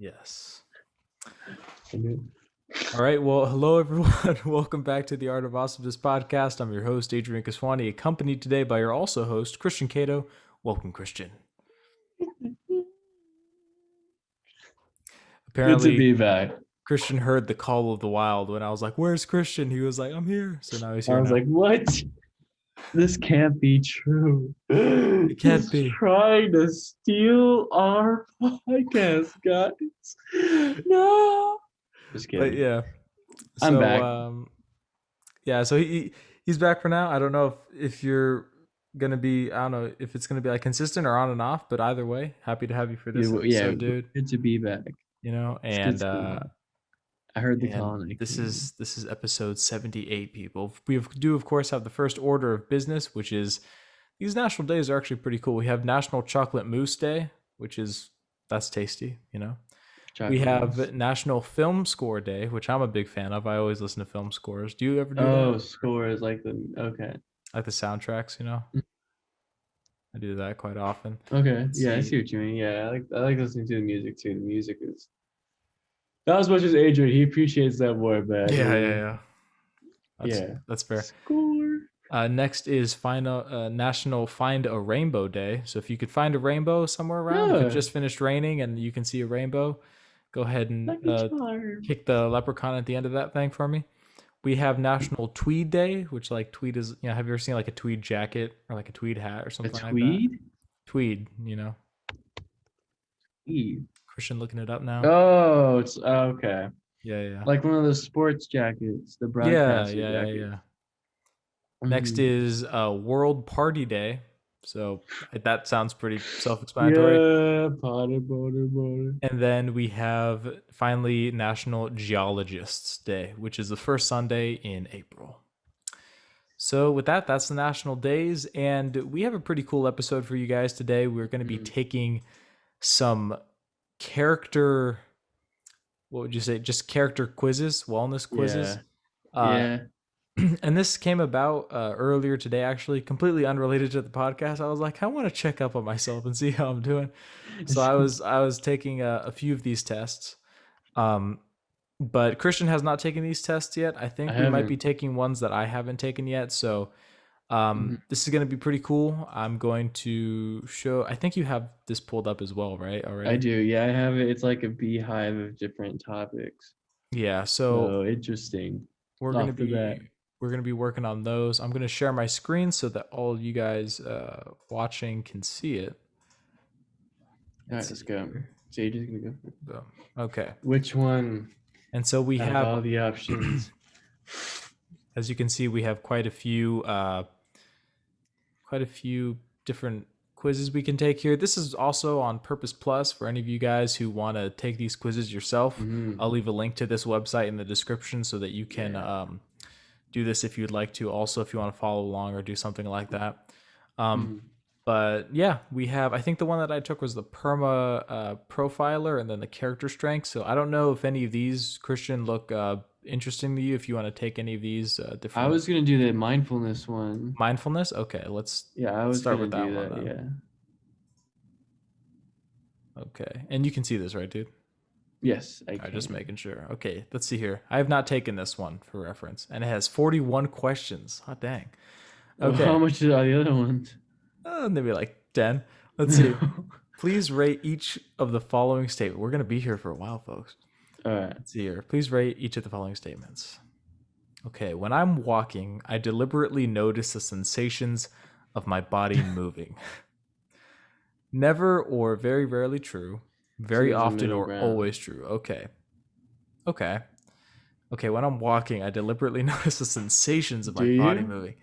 Yes. All right. Well, hello, everyone. Welcome back to the Art of Awesomeness podcast. I'm your host, Adrian Kiswani, accompanied today by your also host, Christian Caito. Welcome, Christian. Apparently, good to be back. Christian heard the call of the wild when I was like, "Where's Christian?" He was like, "I'm here." So now he's here. I was like, what? This can't be true. It can't be. Trying to steal our podcast, guys. No. Just kidding. But yeah. I'm back. Yeah, so he's back for now. I don't know if you're gonna be, I don't know if it's gonna be like consistent or on and off, but either way, happy to have you for this episode, dude. Good to be back. You know, and I heard the call. This is episode 78, people. We do of course have the first order of business, which is these national days are actually pretty cool. We have National Chocolate Mousse Day, that's tasty, you know. We have National Film Score Day, which I'm a big fan of. I always listen to film scores. Do you ever do that? Oh, scores like the soundtracks, you know? I do that quite often. Okay. I see what you mean. Yeah, I like listening to the music too. The music is not as much as Adrian. He appreciates that more, but yeah. That's fair. Score. Next is National Find a Rainbow Day. So if you could find a rainbow somewhere around, if it just finished raining and you can see a rainbow, go ahead and kick the leprechaun at the end of that thing for me. We have National Tweed Day, which like tweed is, you know, have you ever seen like a tweed jacket or like a tweed hat or something like that? Tweed, you know. Tweed. Christian looking it up now. Oh, it's okay. Yeah. Like one of those sports jackets, the broadcast jacket. Yeah. Next is World Party Day. So that sounds pretty self-explanatory. Yeah, party. And then we have finally National Geologists Day, which is the first Sunday in April. So with that, that's the national days. And we have a pretty cool episode for you guys today. We're going to be taking some character, what would you say? Just character quizzes, wellness quizzes. Yeah. And this came about earlier today, actually, completely unrelated to the podcast. I was like, I want to check up on myself and see how I'm doing. So I was taking a few of these tests. But Christian has not taken these tests yet. I think we might be taking ones that I haven't taken yet. So this is going to be pretty cool. I'm going to show, I think you have this pulled up as well, right? Already? I do. Yeah, I have it. It's like a beehive of different topics. Yeah. So interesting. We're going to be working on those. I'm going to share my screen so that all you guys watching can see it. All right, let's go. Sage's going to go. Boom. Okay. Which one? And so we have all the options. As you can see, we have quite a few different quizzes we can take here. This is also on Purpose Plus for any of you guys who want to take these quizzes yourself. I'll leave a link to this website in the description so that you can do this if you'd like to. Also, if you want to follow along or do something like that. But yeah, we have, I think the one that I took was the Perma Profiler and then the Character Strength. So I don't know if any of these, Christian, look interesting to you, if you want to take any of these different. I was going to do the mindfulness one. Mindfulness? Okay, let's start with that one. Yeah. Okay, and you can see this, right, dude? Yes, I can. Just making sure. Okay, let's see here. I have not taken this one for reference, and it has 41 questions. Hot dang. Okay. How much are the other ones? Maybe like 10. Let's see. Please rate each of the following statements. We're going to be here for a while, folks. All right. Let's see here. Please rate each of the following statements. Okay. When I'm walking, I deliberately notice the sensations of my body moving. Never or very rarely true. Very often or always true. Okay. When I'm walking, I deliberately notice the sensations of my body moving.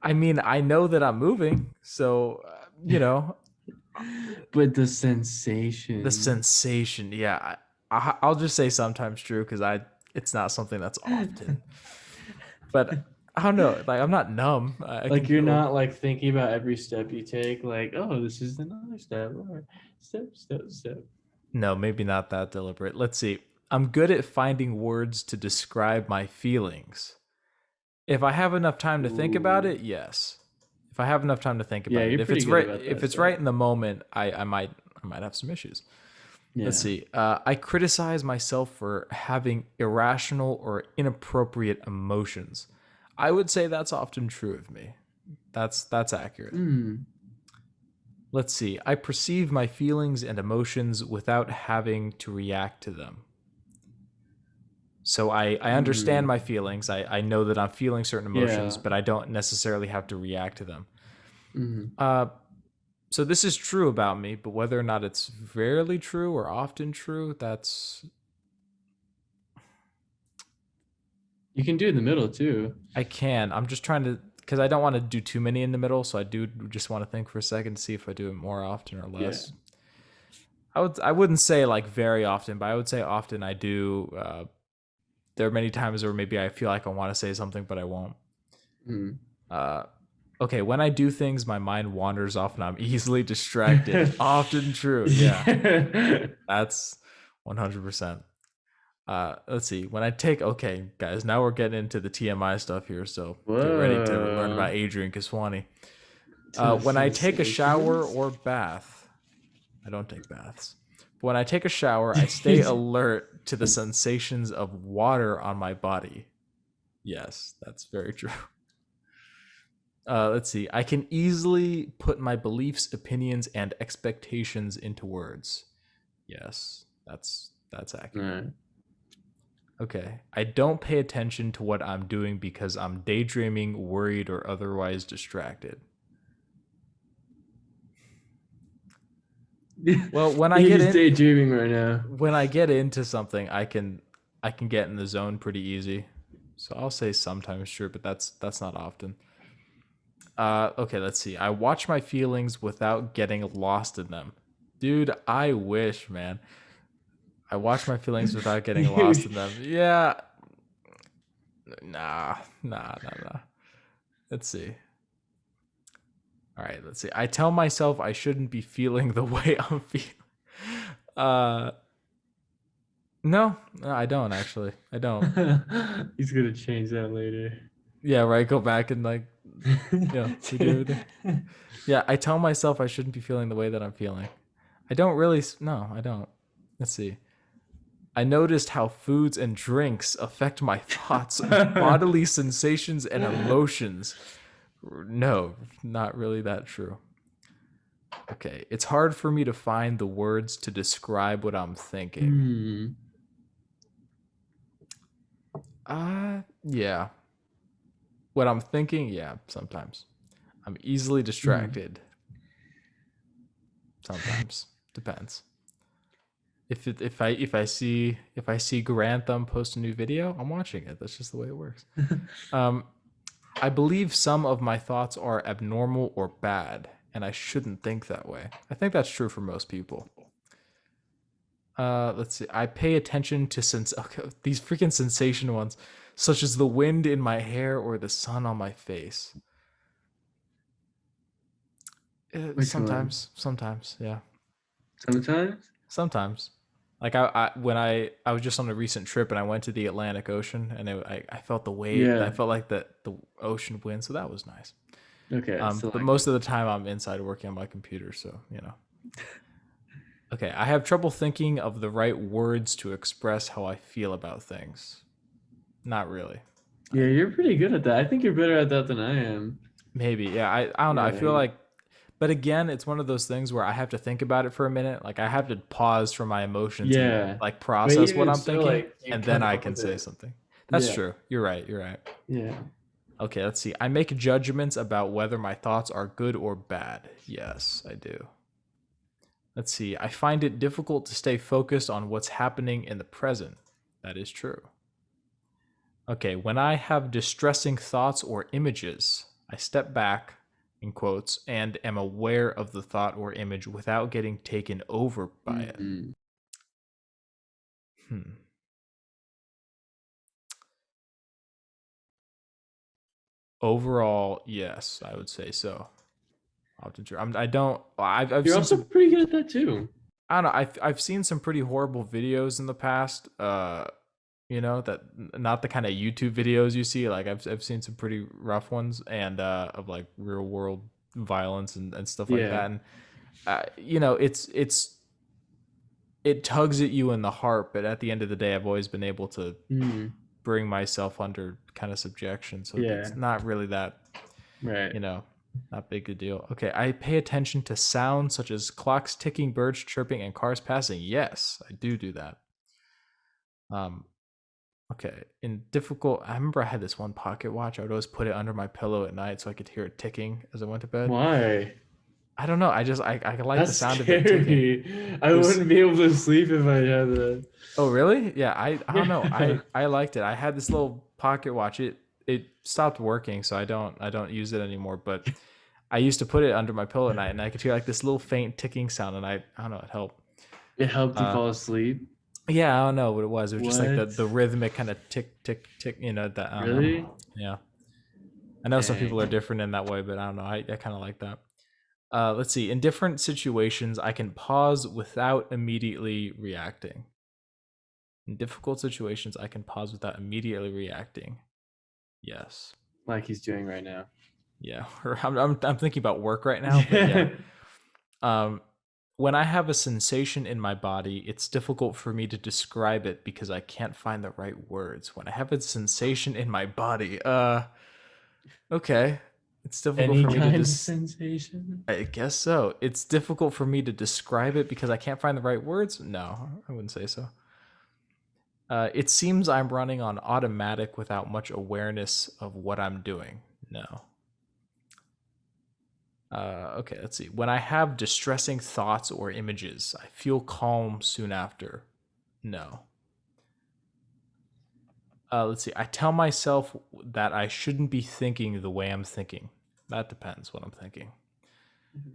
I mean, I know that I'm moving, so, you know. But the sensation. Yeah. I'll just say sometimes true because it's not something that's often. But I don't know. Like, I'm not numb. You're not like thinking about every step you take. Like, oh, this is another step. Or step. No, maybe not that deliberate. Let's see. I'm good at finding words to describe my feelings. If I have enough time to think about it, yes. If I have enough time to think about it, if it's right in the moment, I might have some issues. Let's Yeah. see. I criticize myself for having irrational or inappropriate emotions. I would say that's often true of me. That's accurate. Mm. Let's see. I perceive my feelings and emotions without having to react to them. So I understand Mm. my feelings. I know that I'm feeling certain emotions, Yeah. but I don't necessarily have to react to them. Mm. Uh, so this is true about me, but whether or not it's rarely true or often true, that's You can do it in the middle too. I can. I'm just trying to because I don't want to do too many in the middle, so I do just want to think for a second to see if I do it more often or Yeah. less. I wouldn't say like very often, but I would say often I do. There are many times where maybe I feel like I want to say something, but I won't. Mm. Uh, okay, when I do things, my mind wanders off and I'm easily distracted. Often true. Yeah, Yeah. that's 100%. Let's see. When I take okay, guys, now we're getting into the TMI stuff here, so get ready to learn Whoa. about Adrian Kiswani. To When I take a shower sensations. or bath, I don't take baths. But when I take a shower, I stay alert to the sensations of water on my body. Yes, that's very true. Let's see. I can easily put my beliefs, opinions, and expectations into words. Yes, that's accurate. Alright. Okay. I don't pay attention to what I'm doing because I'm daydreaming, worried, or otherwise distracted. Well, He's daydreaming right now. when I get into something, I can get in the zone pretty easy. So I'll say sometimes true, but that's not often. Okay, let's see. I watch my feelings without getting lost in them. Dude, I wish, man. I watch my feelings without getting lost in them. Yeah. Nah. Let's see. All right, let's see. I tell myself I shouldn't be feeling the way I'm feeling. Uh no, I don't actually. I don't. He's gonna change that later. Yeah, right. Go back and like, redo everything. Yeah, I tell myself I shouldn't be feeling the way that I'm feeling. I don't really. No, I don't. Let's see. I noticed how foods and drinks affect my thoughts, bodily sensations, and emotions. No, not really that true. Okay, it's hard for me to find the words to describe what I'm thinking. Hmm. Yeah. What I'm thinking, yeah, sometimes. I'm easily Hmm. distracted. Sometimes. Depends. If I see Grantham post a new video, I'm watching it. That's just the way it works. Um, I believe some of my thoughts are abnormal or bad, and I shouldn't think that way. I think that's true for most people. Let's see. I pay attention to these freaking sensation ones, such as the wind in my hair or the sun on my face. Which one? Sometimes, yeah, Sometimes? sometimes. Like I was just on a recent trip and I went to the Atlantic Ocean and I felt the wave. I Yeah. felt like the ocean wind, so that was nice. Okay, But selective. most of the time I'm inside working on my computer, so you know. Okay, I have trouble thinking of the right words to express how I feel about things. Not really. Yeah, you're pretty good at that. I think you're better at that than I am. Maybe, yeah. I don't know. I Yeah. feel like, but again, it's one of those things where I have to think about it for a minute. Like I have to pause from my emotions and Yeah. like But process what even I'm so, thinking, like you and then come I up can with say it. something. That's Yeah. true. You're right. You're right. Yeah. Okay, let's see. I make judgments about whether my thoughts are good or bad. Yes, I do. Let's see. I find it difficult to stay focused on what's happening in the present. That is true. Okay, when I have distressing thoughts or images, I step back, in quotes, and am aware of the thought or image without getting taken over by it. Hmm. Hmm. Overall, yes, I would say so. Often true. I don't. I've You're seen also some. pretty good at that too. I don't know. I've seen some pretty horrible videos in the past. That not the kind of YouTube videos you see. Like I've seen some pretty rough ones and of like real world violence and stuff like Yeah. that. And it's it tugs at you in the heart, but at the end of the day, I've always been able to Mm. bring myself under kind of subjection. So Yeah. it's not really that, Right. not big a deal. Okay, I pay attention to sounds such as clocks ticking, birds chirping, and cars passing. Yes, I do that. Okay, in difficult, I remember I had this one pocket watch. I would always put it under my pillow at night so I could hear it ticking as I went to bed. Why? I don't know. I like the That's sound of it ticking. scary. I wouldn't be able to sleep if I had that. Oh, really? Yeah, I don't know. Yeah. I liked it. I had this little pocket watch. It stopped working, so I don't use it anymore, but I used to put it under my pillow at night and I could hear like this little faint ticking sound and I don't know, it helped. It helped you fall asleep. Yeah, I don't know what it was. It was just like What? the rhythmic kind of tick tick tick, that I don't Really? know. Yeah. I know some people are Dang. different in that way, but I don't know. I kind of like that. Let's see. In different situations, I can pause without immediately reacting. In difficult situations, I can pause without immediately reacting. Yes. Like he's doing right now. Yeah. Or I'm thinking about work right now, but yeah. When I have a sensation in my body, it's difficult for me to describe it because I can't find the right words. When I have a sensation in my body, okay. It's difficult Any for me kind to of sensation? I guess so. It's difficult for me to describe it because I can't find the right words. No, I wouldn't say so. It seems I'm running on automatic without much awareness of what I'm doing. No. Okay, let's see. When I have distressing thoughts or images, I feel calm soon after. No. Let's see. I tell myself that I shouldn't be thinking the way I'm thinking. That depends what I'm thinking. Mhm.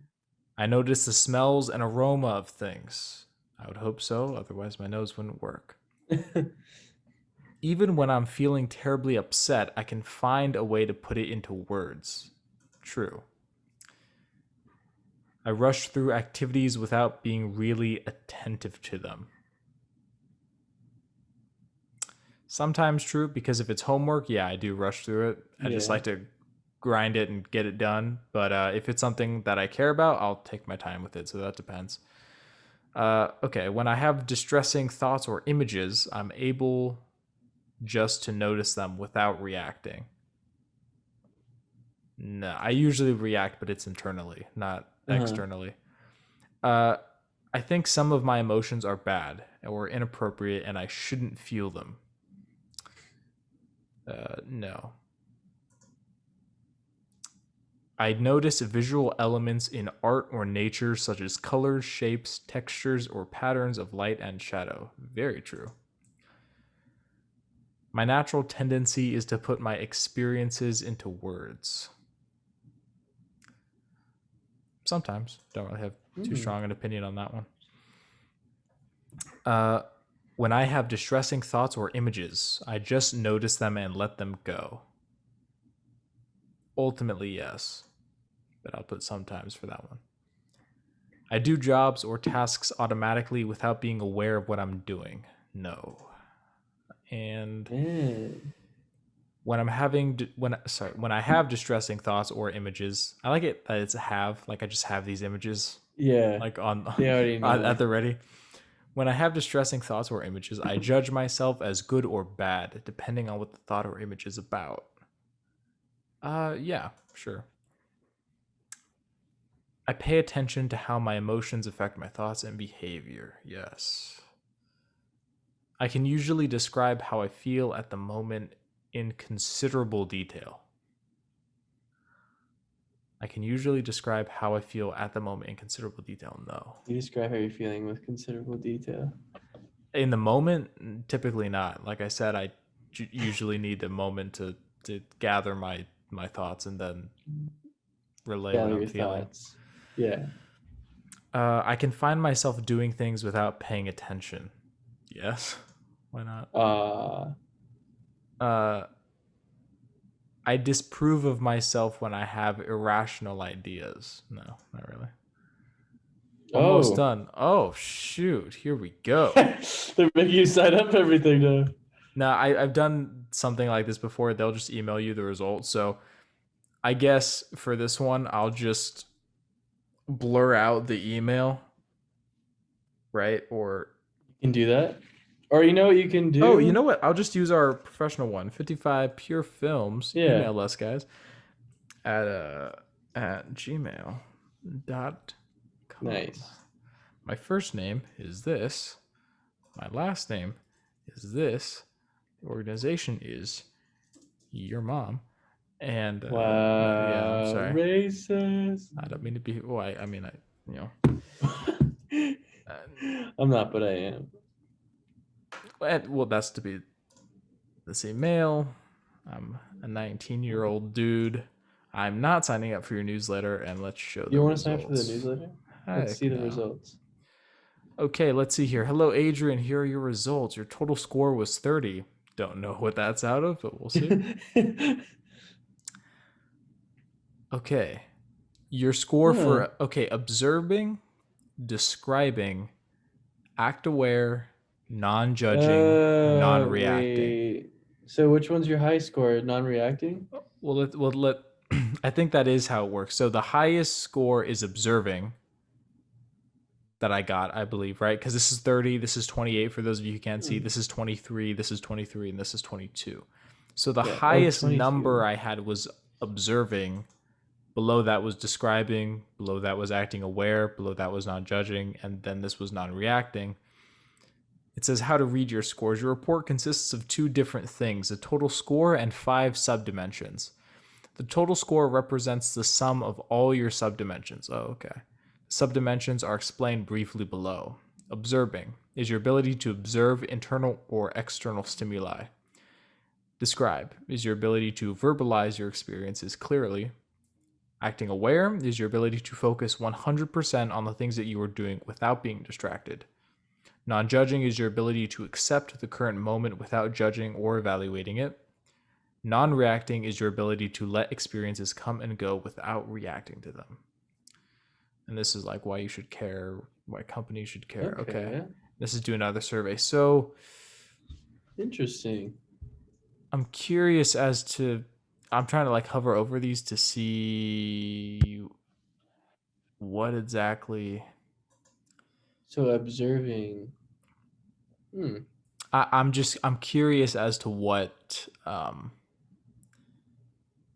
I notice the smells and aroma of things. I would hope so, otherwise my nose wouldn't work. Even when I'm feeling terribly upset, I can find a way to put it into words. True. I rush through activities without being really attentive to them. Sometimes true, because if it's homework, yeah, I do rush through it. I just Yeah. like to grind it and get it done. But if it's something that I care about, I'll take my time with it. So that depends. Okay, when I have distressing thoughts or images, I'm able just to notice them without reacting. No, I usually react, but it's internally, not externally. I think some of my emotions are bad or inappropriate and I shouldn't feel them. No. I notice visual elements in art or nature, such as colors, shapes, textures, or patterns of light and shadow. Very true. My natural tendency is to put my experiences into words. Sometimes. Don't really have too strong an opinion on that one. When I have distressing thoughts or images, I just notice them and let them go. Ultimately, yes. But I'll put sometimes for that one. I do jobs or tasks automatically without being aware of what I'm doing. No. And when I have distressing thoughts or images, I like it that it's a have, like I just have these images. Yeah. Like on They already know. at the ready. When I have distressing thoughts or images, I judge myself as good or bad, depending on what the thought or image is about. Yeah, sure. I pay attention to how my emotions affect my thoughts and behavior. Yes. I can usually describe how I feel at the moment in considerable detail. I can usually describe how I feel at the moment in considerable detail. No. You describe how you're feeling with considerable detail. In the moment, typically not. Like I said, I usually need a moment to gather my thoughts and then relay what I'm feeling. Thoughts. Yeah. I can find myself doing things without paying attention. Yes. Why not? I disprove of myself when I have irrational ideas. No, not really. Almost done. Oh, shoot. Here we go. They're making you sign up for everything now. Now, I've done something like this before. They'll just email you the results. So I guess for this one, I'll just blur out the email, right? Or can do that. Or you know what you can do? Oh, you know what? I'll just use our professional one. 55 Pure Films. Yeah. Email us, guys, at gmail.com. Nice. My first name is this. My last name is this. The organization is your mom. And wow, yeah, I'm sorry. Racist. I don't mean to be. Well, I mean, you know. I'm not, but I am. Well, that's to be. Let's see, male. I'm a 19-year-old dude. I'm not signing up for your newsletter, and let's show You the want results. to sign up for the newsletter? Let's see the results. Okay, let's see here. Hello, Adrian. Here are your results. Your total score was 30. Don't know what that's out of, but we'll see. Okay. Your score for observing, describing, act aware, non-judging, non-reacting. Wait. So which one's your high score? Non-reacting? Well, I think that is how it works. So the highest score is observing that I got, I believe, right? Because this is 30, this is 28 for those of you who can't see. This is 23, this is 23, and this is 22. So the highest number I had was observing. Below that was describing. Below that was acting aware. Below that was non-judging. And then this was non-reacting. It says how to read your scores. Your report consists of 2 different things, a total score and 5 subdimensions. The total score represents the sum of all your subdimensions. Oh, okay. Subdimensions are explained briefly below. Observing is your ability to observe internal or external stimuli. Describe is your ability to verbalize your experiences clearly. Acting aware is your ability to focus 100% on the things that you are doing without being distracted. Non-judging is your ability to accept the current moment without judging or evaluating it. Non-reacting is your ability to let experiences come and go without reacting to them. And this is like why you should care, why companies should care. Okay. This is do another survey. So interesting. I'm curious as to, I'm trying to like hover over these to see what exactly. So observing. I'm curious as to what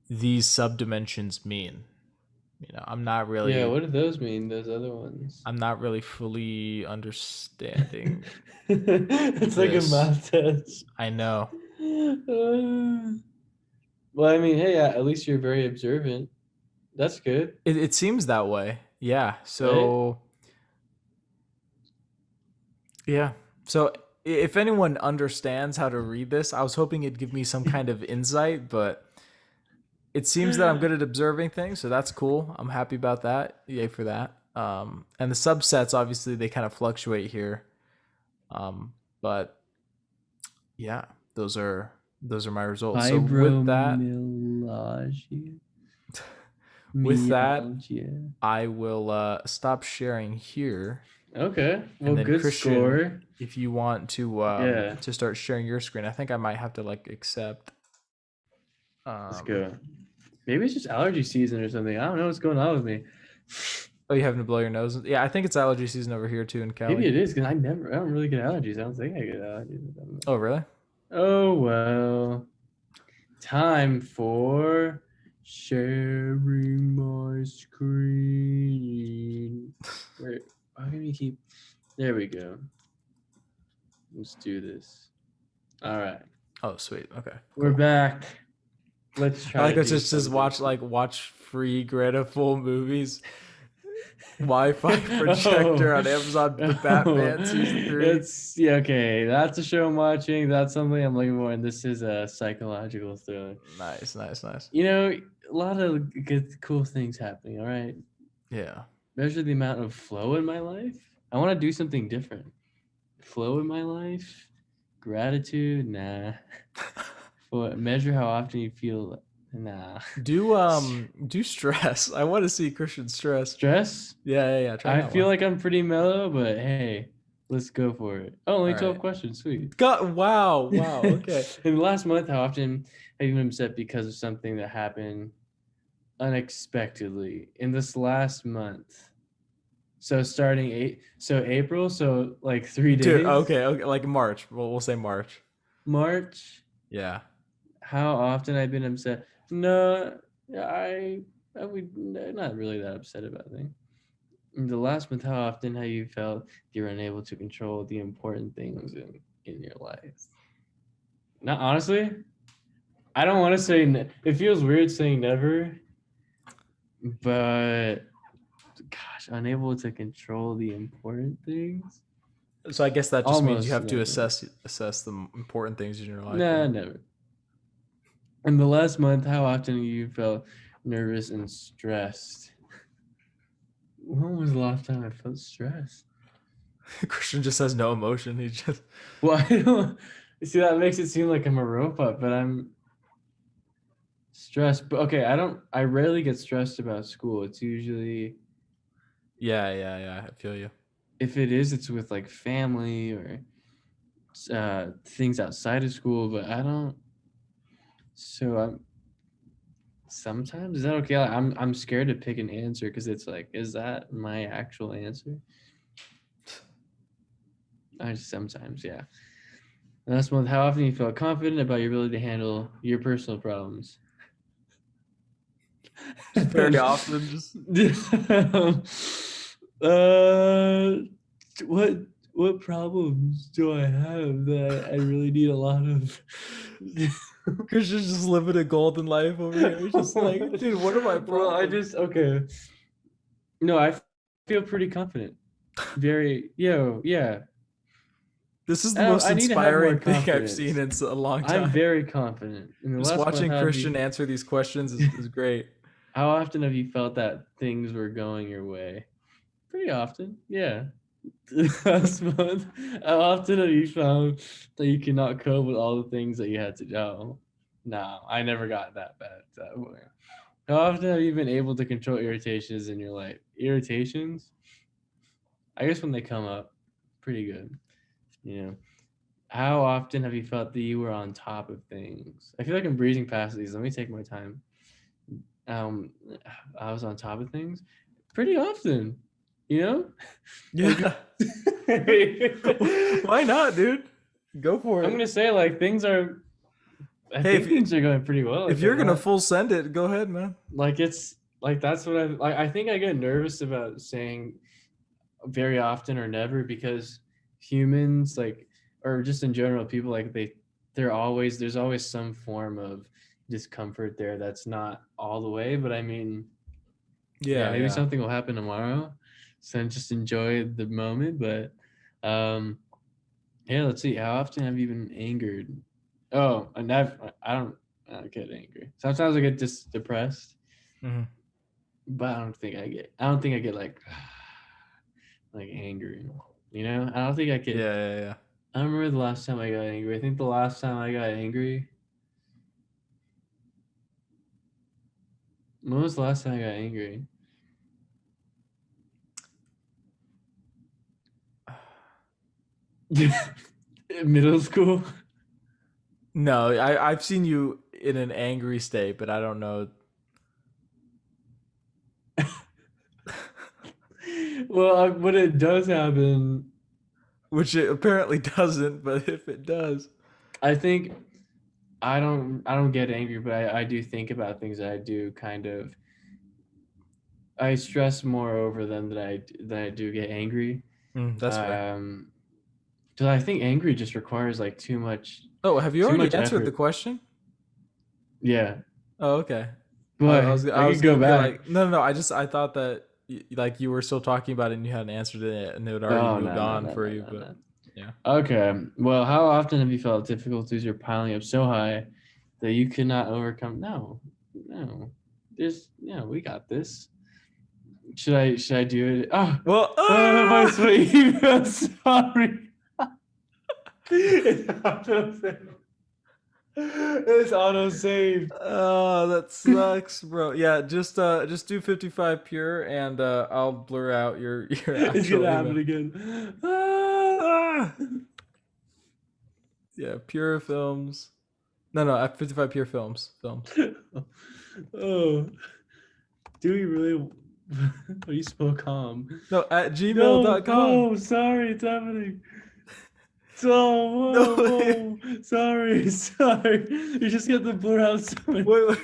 these subdimensions mean. You know, I'm not really. Yeah, what do those mean? Those other ones. I'm not really fully understanding. It's like a math test. I know. Well, I mean, hey, at least you're very observant. That's good. It seems that way. Yeah. So. Right? Yeah. So if anyone understands how to read this, I was hoping it'd give me some kind of insight, but it seems that I'm good at observing things, so that's cool. I'm happy about that. Yay for that. And the subsets, obviously, they kind of fluctuate here. But yeah, those are my results. So with that, I will stop sharing here. Okay. Well, good Christian, score. If you want to start sharing your screen, I think I might have to like accept. Let's go. Maybe it's just allergy season or something. I don't know what's going on with me. Oh, you having to blow your nose? Yeah, I think it's allergy season over here too in Cali. Maybe it is because I don't really get allergies. I don't think I get allergies. Oh, really? Oh, well. Time for sharing my screen. Wait, how can we keep? There we go. Let's do this. All right. Oh, sweet. Okay. We're back. Let's try. I like to just watch free Greta full movies. Wi-Fi projector on Amazon. The Batman season 3. Okay. That's a show I'm watching. That's something I'm looking for, and this is a psychological thriller. Nice. You know, a lot of good, cool things happening. All right. Yeah. Measure the amount of flow in my life. I want to do something different. Flow in my life. Gratitude. Nah. Measure how often you feel. Nah. Do stress. I want to see Christian stress. Stress? Yeah. I feel like I'm pretty mellow, but hey, let's go for it. Oh, only 12 questions. Sweet. Wow. Okay. In the last month, how often have you been upset because of something that happened unexpectedly? In this last month, So starting April, so like 3 days. Dude, okay, like March. We'll say March. March. Yeah. How often I've been upset? No, I would not really that upset about things. In the last month, how often have you felt you're unable to control the important things in your life? Not honestly, I don't want to say. It feels weird saying never, but gosh, unable to control the important things. So I guess that just means you Almost have to never. assess the important things in your life. Nah, Then. never. In the last month, how often have you felt nervous and stressed? When was the last time I felt stressed? Christian just has no emotion. He just. Well, I don't see that makes it seem like I'm a robot, but I'm stressed. But okay, I rarely get stressed about school. It's usually Yeah. I feel you. if it is, it's with like family or things outside of school, but I don't. So I'm sometimes is that okay? Like, I'm scared to pick an answer because it's like, is that my actual answer? I just sometimes, yeah. Last month, how often you felt confident about your ability to handle your personal problems? Very often, just. uh, what problems do I have that I really need a lot of? Christian's just living a golden life over here. He's just like, dude, what are my problems? Well, I just okay. No, I feel pretty confident. Very, yeah. This is the most I need to have more inspiring thing I've confidence. seen in a long time. I'm very confident. In the Just last watching month, Christian answer these questions is great. how often have you felt that things were going your way? Pretty often, yeah. Last month, how often have you found that you cannot cope with all the things that you had to do? No, I never got that bad. That way. How often have you been able to control irritations in your life? Irritations? I guess when they come up, pretty good. You know, how often have you felt that you were on top of things? I feel like I'm breezing past these. Let me take my time. Um, I was on top of things pretty often. You know, Yeah. like, Why not, dude? Go for I'm it. gonna say like things are. I Hey, think things are going pretty well. if Like you're I'm gonna not full send it, go ahead, man. like it's like that's what I like. I think I get nervous about saying very often or never because humans like or just in general people like there's always some form of discomfort there that's not all the way, but I mean yeah, maybe Yeah. something will happen tomorrow, so just enjoy the moment. But yeah, let's see, how often have you been angered? Oh, I don't get angry. Sometimes I get just depressed, Mhm. but I don't think I get like angry, you know. I don't think I could. Yeah. I don't remember the last time I got angry. I think the last time I got angry. When was the last time I got angry? Middle school. No, I've seen you in an angry state, but I don't know. Well, when it does happen, Which it apparently doesn't, but if it does. I think I don't get angry, but I do think about things that I do kind of. I stress more over them than I do get angry. That's fair. Um, because I think angry just requires like Oh, have you too already much answered the effort. question? Yeah, Oh, okay. but I I was could go gonna be back. like, no. I thought that like you were still talking about it and you hadn't answered it and it had already Oh moved no no on no for no you. no But no. yeah. Okay. Well, how often have you felt difficulties are piling up so high that you cannot overcome? No. There's we got this. Should I do it? Oh, Well, my sweet email. Sorry. It's auto saved. It's auto saved. oh, that sucks, bro. Yeah, just do 55 pure and I'll blur out your your It's actual gonna happen email. again. Ah. Ah! Yeah, pure films. No, 55 pure films. Oh, do we really? How do you spell calm? No, at No, gmail.com. whoa, sorry, it's happening. Oh, No, whoa, whoa. Sorry, sorry. You just get the blur out so many. wait,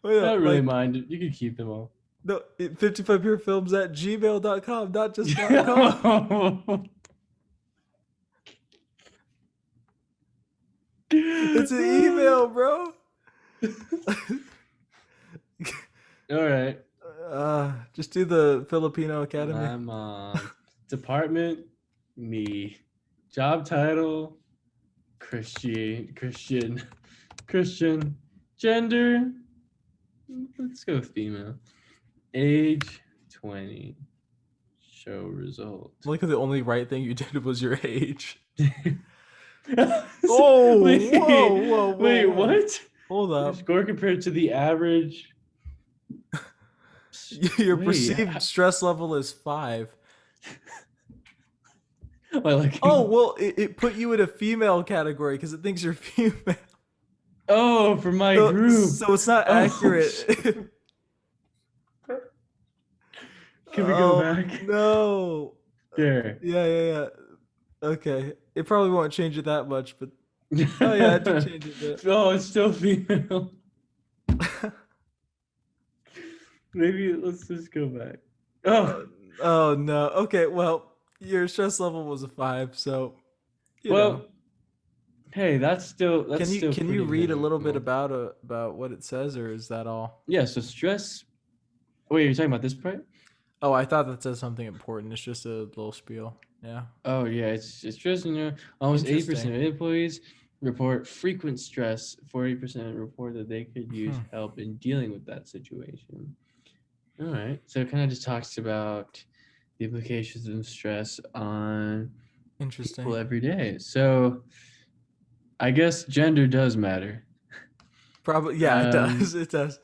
I don't really like, mind it. You can keep them all. no, 55purefilms at gmail.com, not just .com. It's an email, bro. All right. Just do the Filipino Academy. My mom. Department, me. Job title, Christian. Gender, let's go female. Age, 20. Show result. Like the only right thing you did was your age. Oh, wait, what? Hold Your up. score compared to the average. Your perceived stress level is 5. Oh, well, it put you in a female category because it thinks you're female. Oh, for my group. So it's not accurate. Can we go back? No. There. Yeah. Okay. It probably won't change it that much, but oh yeah, it did change it a bit. Oh, it's still female. Maybe let's just go back. Oh no. Okay, well, your stress level was a 5, so you know. Hey, that's still Can you read a little bit about what it says, or is that all? Yeah, so stress. Wait, you're talking about this part? Oh, I thought that says something important. It's just a little spiel. Yeah. Oh yeah, it's stress. Almost 80% of employees report frequent stress. 40% report that they could use help in dealing with that situation. All right, so it kind of just talks about the implications of stress on people every day. So I guess gender does matter. Probably, yeah, it does. It does.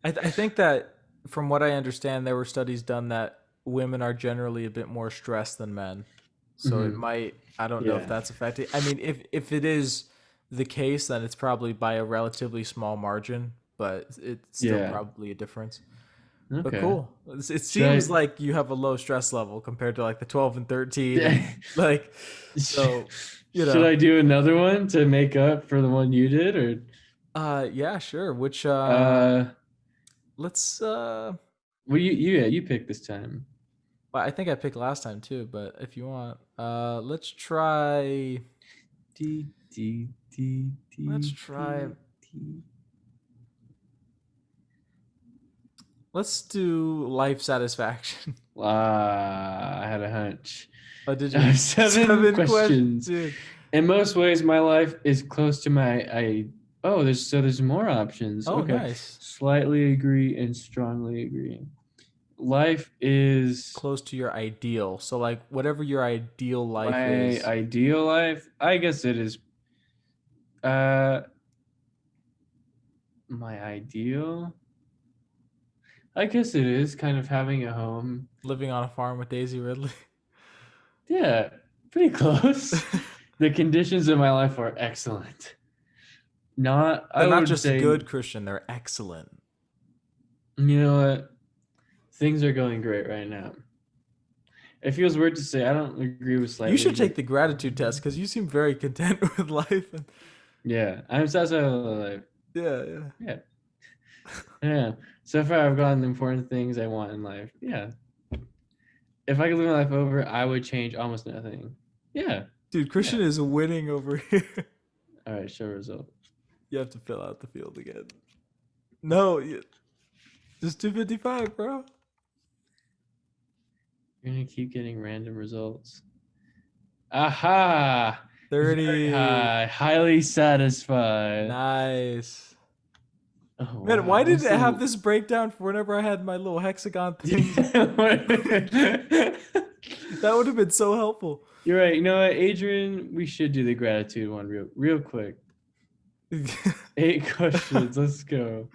I think that from what I understand, there were studies done that women are generally a bit more stressed than men. So it might, I don't know if that's affecting. I mean, if it is the case, then it's probably by a relatively small margin, but it's still probably a difference. Okay. But cool. It seems like you have a low stress level compared to like the 12 and 13. And like, so, you know. Should I do another one to make up for the one you did, or? Yeah, sure. Which let's well, you picked this time. Well, I think I picked last time too, but if you want, let's try. Let's try. Let's do life satisfaction. I had a hunch. Oh, did you? Seven questions. In most ways, my life is close to my. There's more options. Oh, okay. Nice. Slightly agree and strongly agree. Life is close to your ideal. So, like, whatever your ideal life is. My ideal life, I guess it is. My ideal. I guess it is kind of having a home. Living on a farm with Daisy Ridley. Yeah, pretty close. The conditions of my life are excellent. They're not just good, Christian. They're excellent. You know what? Things are going great right now. It feels weird to say. I don't agree with slightly. You should take the gratitude test because you seem very content with life. Yeah, I'm satisfied with life. Yeah. Yeah. So far, I've gotten the important things I want in life. Yeah. If I could live my life over, I would change almost nothing. Yeah. Dude, Christian is winning over here. All right, show result. You have to fill out the field again. No, just 255, bro. You're gonna keep getting random results. Aha! 30. Very high. Highly satisfied. Nice. Oh, man, why didn't it have this breakdown for whenever I had my little hexagon thing? That would have been so helpful. You're right. You know what, Adrian? We should do the gratitude one real quick. 8 questions. Let's go.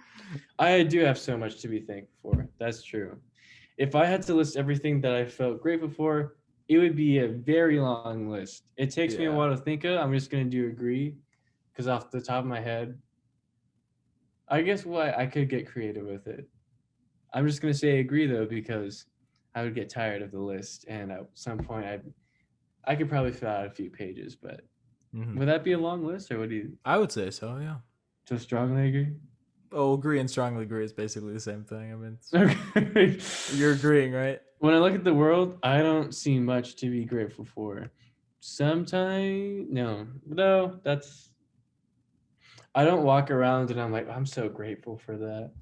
I do have so much to be thankful for. That's true. If I had to list everything that I felt grateful for, it would be a very long list. It takes me a while to think of. I'm just going to do agree because off the top of my head, I guess I could get creative with it. I'm just gonna say agree though, because I would get tired of the list, and at some point I could probably fill out a few pages, but would that be a long list, or what do you? I would say so. Yeah. So strongly agree. Oh, agree and strongly agree is basically the same thing. I mean, Okay. you're agreeing, right? When I look at the world, I don't see much to be grateful for. Sometimes, no, that's. I don't walk around and I'm like, I'm so grateful for that.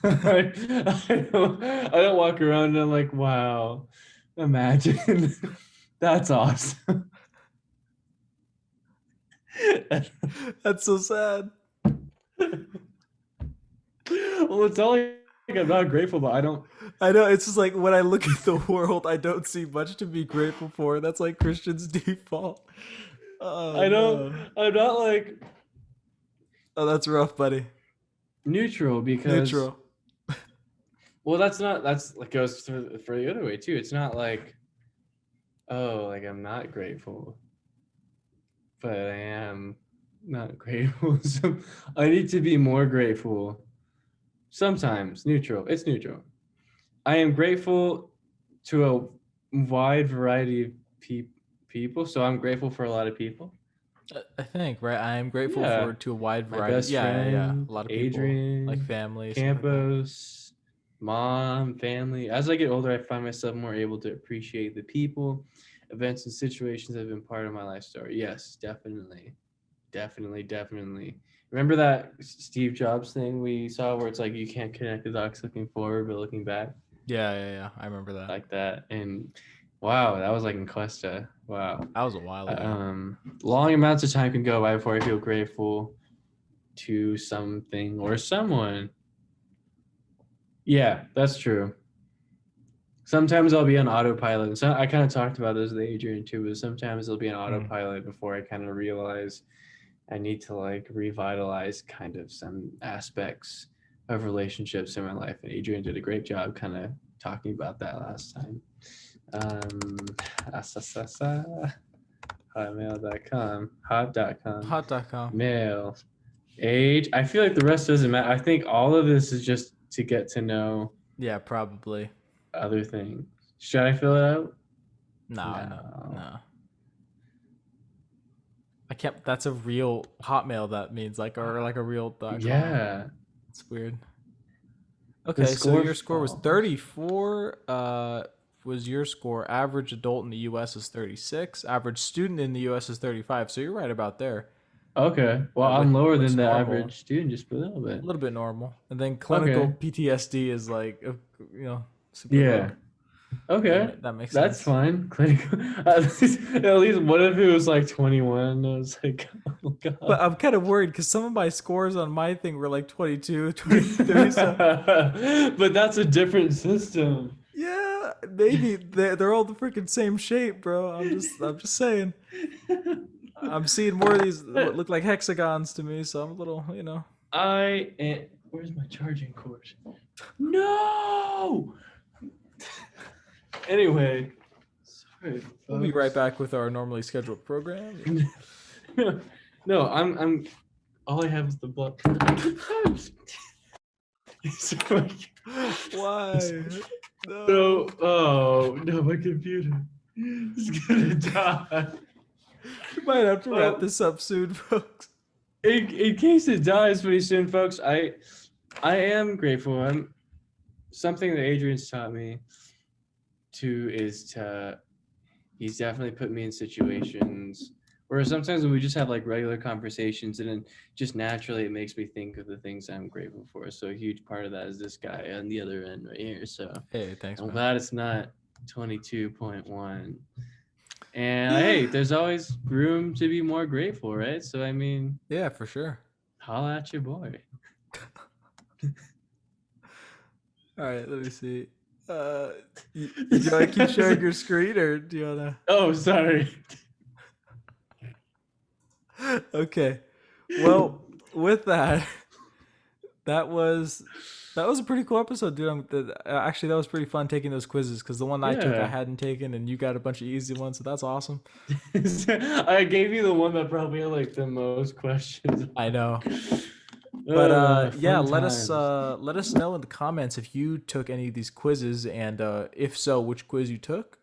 I don't walk around and I'm like, wow, imagine. That's awesome. That's so sad. Well, it's all like I'm not grateful, but I don't. I know, it's just like when I look at the world, I don't see much to be grateful for. That's like Christian's default. Oh, I don't. no. I'm not like Oh, that's rough, buddy. neutral because. Neutral. Well, that's like goes for the other way too. It's not like, oh, like I'm not grateful, but I am not grateful. So I need to be more grateful. Sometimes neutral. It's neutral. I am grateful to a wide variety of people. So I'm grateful for a lot of people. I think, right? I am grateful Yeah. to a wide My variety. best Yeah. friend, A lot of people, Adrian, like family, stuff like that. Campos, mom, family. As I get older, I find myself more able to appreciate the people, events, and situations that have been part of my life story. Yes, definitely. Remember that Steve Jobs thing we saw where it's like you can't connect the dots looking forward but looking back? Yeah. I remember that. Like that. And wow, that was like in Cuesta. Wow. That was a while ago. Long amounts of time can go by before I feel grateful to something or someone. Yeah, that's true. Sometimes I'll be on autopilot. So I kind of talked about this with Adrian too, but sometimes it'll be on autopilot before I kind of realize I need to like revitalize kind of some aspects of relationships in my life. And Adrian did a great job kind of talking about that last time. Hotmail.com, Hot.com. mail, age. I feel like the rest doesn't matter. I think all of this is just to get to know. Yeah, probably. Other things. Should I fill it out? No. I can't. That's a real Hotmail. That means like, or like a real .com. Yeah. It's weird. Okay, so your score was 34. Was your score? Average adult in the U.S. is 36. Average student in the U.S. is 35. So you're right about there. Okay. Well, I'm lower than the average student, just a little bit. A little bit normal. And then clinical PTSD is like, super low. Okay. That makes sense. That's fine. Clinical. At least what if it was like 21? I was like, oh god. But I'm kind of worried because some of my scores on my thing were like 22, 23. But that's a different system. Yeah, maybe they're all the freaking same shape, bro. I'm just saying. I'm seeing more of these what look like hexagons to me, so I'm a little, Where's my charging cord? No. Anyway, sorry. Folks. We'll be right back with our normally scheduled program. No, I'm. All I have is the blood. Why? No. Oh no, my computer is gonna die. We might have to wrap this up soon, folks. In case it dies pretty soon, folks, I am grateful. Something that Adrian's taught me he's definitely put me in situations where sometimes we just have like regular conversations and then just naturally it makes me think of the things I'm grateful for. So a huge part of that is this guy on the other end right here. So hey, thanks. I'm glad it's not 22.1. And hey, there's always room to be more grateful, right? So I mean, yeah, for sure. Holla at your boy. All right, let me see. Do you want to keep sharing your screen, or do you want to? Oh, sorry. Okay. Well, with that was a pretty cool episode, dude. Actually, that was pretty fun taking those quizzes because the one I took I hadn't taken, and you got a bunch of easy ones, so that's awesome. I gave you the one that probably had like the most questions. I know. But yeah, Fun times. let us know in the comments if you took any of these quizzes, and if so, which quiz you took.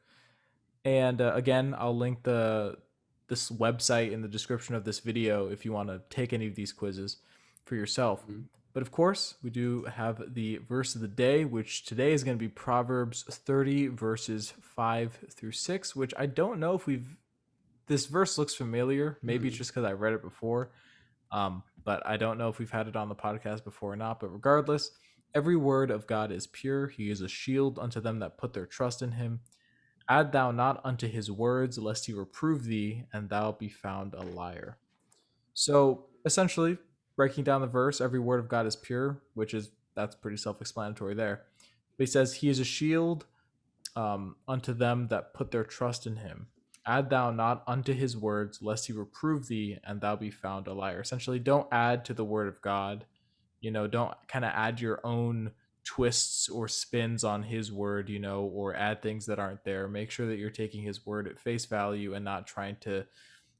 And again, I'll link this website in the description of this video if you want to take any of these quizzes for yourself. Mhm. But of course, we do have the verse of the day, which today is going to be Proverbs 30, verses 5 through 6, which I don't know if we've. This verse looks familiar. Maybe it's just because I read it before. But I don't know if we've had it on the podcast before or not. But regardless, every word of God is pure. He is a shield unto them that put their trust in him. Add thou not unto his words, lest he reprove thee, and thou be found a liar. So essentially, breaking down the verse, every word of God is pure, that's pretty self-explanatory there. But he says, he is a shield unto them that put their trust in him. Add thou not unto his words, lest he reprove thee, and thou be found a liar. Essentially, don't add to the word of God. Don't kind of add your own twists or spins on his word, or add things that aren't there. Make sure that you're taking his word at face value and not trying to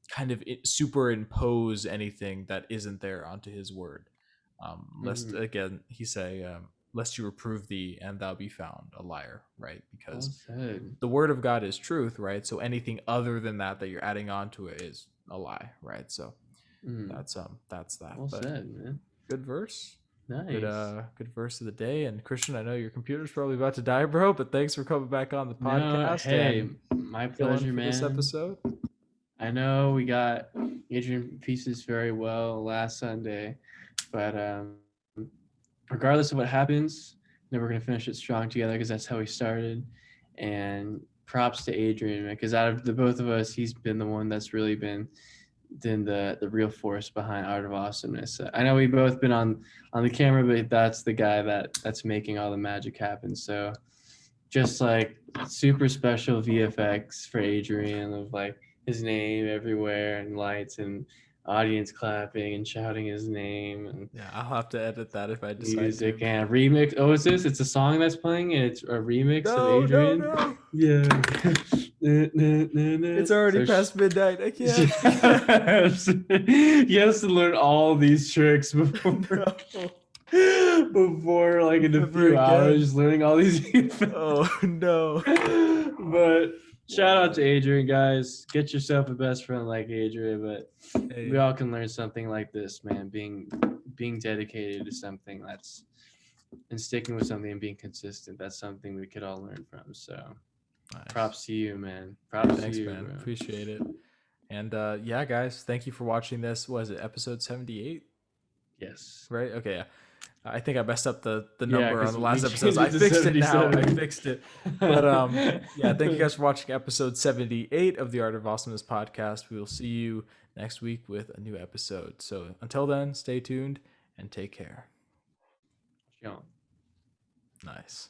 kind of superimpose anything that isn't there onto his word. Lest, again, he say, lest you reprove thee and thou be found a liar, right? Well Because said. the word of God is truth, right? So anything other than that you're adding on to it is a lie, right? So that's that. Well But said, man. good verse. Nice. Good verse of the day. And Christian, I know your computer's probably about to die, bro, but thanks for coming back on the No, podcast hey, and my filling pleasure, for this man. episode. I know we got Adrian pieces very well last Sunday, but regardless of what happens, we're gonna finish it strong together because that's how we started. And props to Adrian, because out of the both of us, he's been the one that's really been the real force behind Art of Awesomeness. I know we've both been on the camera, but that's the guy that's making all the magic happen. So just like super special VFX for Adrian of like his name everywhere and lights and audience clapping and shouting his name and Yeah, I'll have to edit that if I decide music to. and remix. Oh, is this? It's a song that's playing and it's a remix of No, no, Adrian. no. Yeah. It's already So past midnight. I can't. yes. He has to learn all these tricks No. before like in a Never few again. hours learning all these Oh, no. but shout out to Wow. Adrian, guys. Get yourself a best friend like Adrian, but we Hey, all can learn something like this, man. Being dedicated to something that's and sticking with something and being consistent, that's something we could all learn from. So nice. props to you, man. Props Thanks, to you, man. bro. Appreciate it. And yeah, guys, thank you for watching this. Was it episode 78? Yes. Right? Okay, yeah. I think I messed up the Yeah, number on 'cause the we last changed episodes. it I to fixed it now. I 77. fixed it. But yeah, thank you guys for watching episode 78 of the Art of Awesomeness podcast. We will see you next week with a new episode. So until then, stay tuned and take care. Sean. Nice.